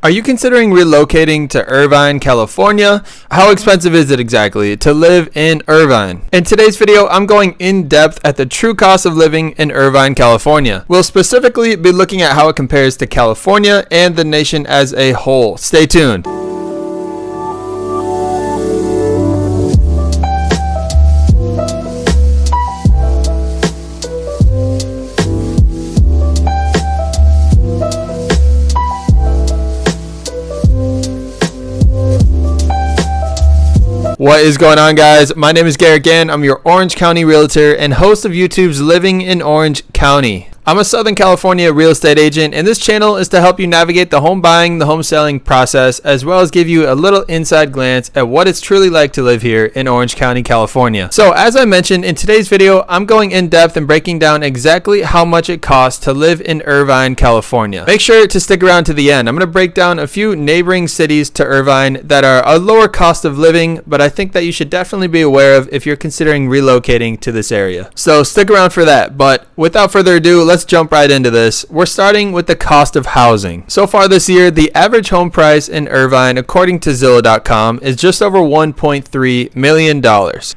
Are you considering relocating to Irvine, California? How expensive is it exactly to live in Irvine? In today's video, I'm going in depth at the true cost of living in Irvine, California. We'll specifically be looking at how it compares to California and the nation as a whole. Stay tuned. What is going on, guys? My name is Garrett Gahn. I'm your Orange County Realtor and host of YouTube's Living in Orange County. I'm a Southern California real estate agent, and this channel is to help you navigate the home buying, the home selling process, as well as give you a little inside glance at what it's truly like to live here in Orange County, California. So as I mentioned, in today's video, I'm going in depth and breaking down exactly how much it costs to live in Irvine, California. Make sure to stick around to the end. I'm going to break down a few neighboring cities to Irvine that are a lower cost of living, but I think that you should definitely be aware of if you're considering relocating to this area. So stick around for that, but without further ado, let's jump right into this. We're starting with the cost of housing. So far this year, the average home price in Irvine, according to Zillow.com, is just over $1.3 million.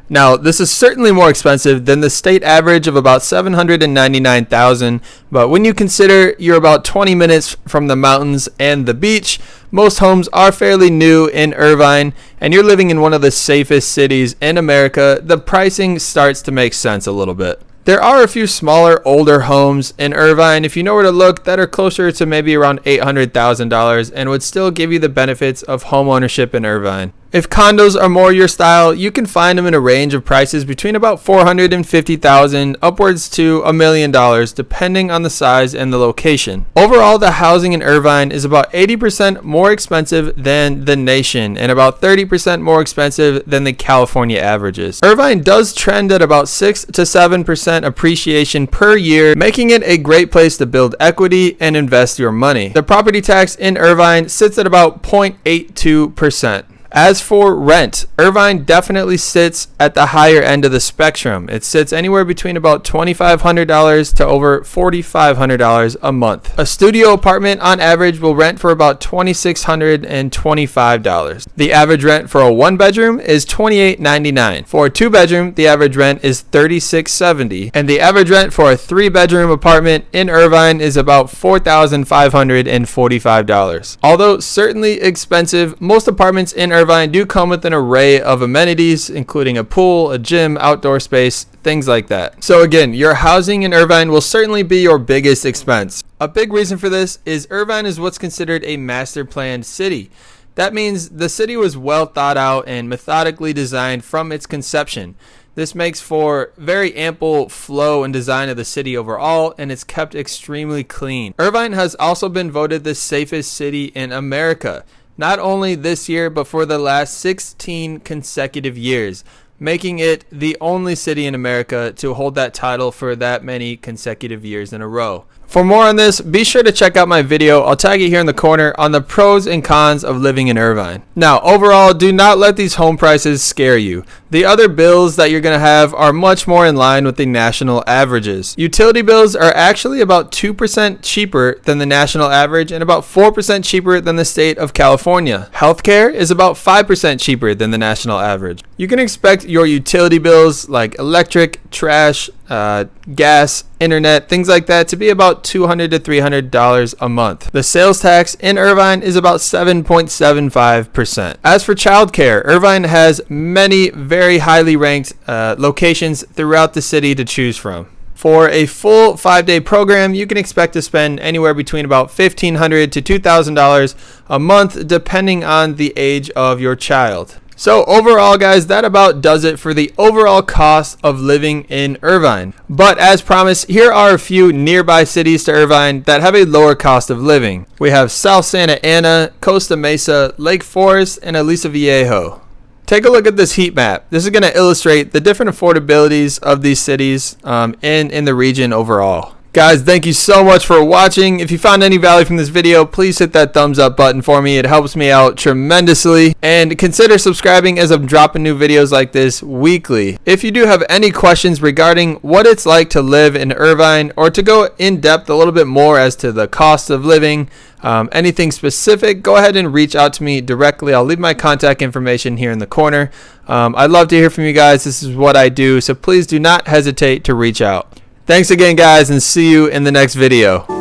Now, this is certainly more expensive than the state average of about $799,000, but when you consider you're about 20 minutes from the mountains and the beach, most homes are fairly new in Irvine, and you're living in one of the safest cities in America, the pricing starts to make sense a little bit. There are a few smaller, older homes in Irvine, if you know where to look, that are closer to maybe around $800,000 and would still give you the benefits of home ownership in Irvine. If condos are more your style, you can find them in a range of prices between about $450,000 upwards to $1 million, depending on the size and the location. Overall, the housing in Irvine is about 80% more expensive than the nation and about 30% more expensive than the California averages. Irvine does trend at about 6 to 7% appreciation per year, making it a great place to build equity and invest your money. The property tax in Irvine sits at about 0.82%. As for rent, Irvine definitely sits at the higher end of the spectrum. It sits anywhere between about $2,500 to over $4,500 a month. A studio apartment on average will rent for about $2,625. The average rent for a one-bedroom is $28.99. For a two-bedroom, the average rent is $36.70. And the average rent for a three-bedroom apartment in Irvine is about $4,545. Although certainly expensive, most apartments in Irvine do come with an array of amenities, including a pool, a gym, outdoor space, things like that. So again, your housing in Irvine will certainly be your biggest expense. A big reason for this is Irvine is what's considered a master planned city. That means the city was well thought out and methodically designed from its conception. This makes for very ample flow and design of the city overall, and it's kept extremely clean. Irvine has also been voted the safest city in America. Not only this year, but for the last 16 consecutive years, making it the only city in America to hold that title for that many consecutive years in a row. For more on this, be sure to check out my video, I'll tag it here in the corner, on the pros and cons of living in Irvine. Now, overall, do not let these home prices scare you. The other bills that you're going to have are much more in line with the national averages. Utility bills are actually about 2% cheaper than the national average and about 4% cheaper than the state of California. Healthcare is about 5% cheaper than the national average. You can expect your utility bills like electric, trash, gas, internet, things like that to be about $200 to $300 a month. The sales tax in Irvine is about 7.75%. As for childcare, Irvine has many very highly ranked locations throughout the city to choose from. For a full 5-day program, you can expect to spend anywhere between about $1,500 to $2,000 a month, depending on the age of your child. So overall, guys, that about does it for the overall cost of living in Irvine. But as promised, here are a few nearby cities to Irvine that have a lower cost of living. We have South Santa Ana, Costa Mesa, Lake Forest, and Aliso Viejo. Take a look at this heat map. This is going to illustrate the different affordabilities of these cities in the region overall. Guys, thank you so much for watching. If you found any value from this video, please hit that thumbs up button for me. It helps me out tremendously. And consider subscribing as I'm dropping new videos like this weekly. If you do have any questions regarding what it's like to live in Irvine, or to go in depth a little bit more as to the cost of living, anything specific, go ahead and reach out to me directly. I'll leave my contact information here in the corner. I'd love to hear from you guys. This is what I do, so please do not hesitate to reach out. Thanks again, guys, and see you in the next video.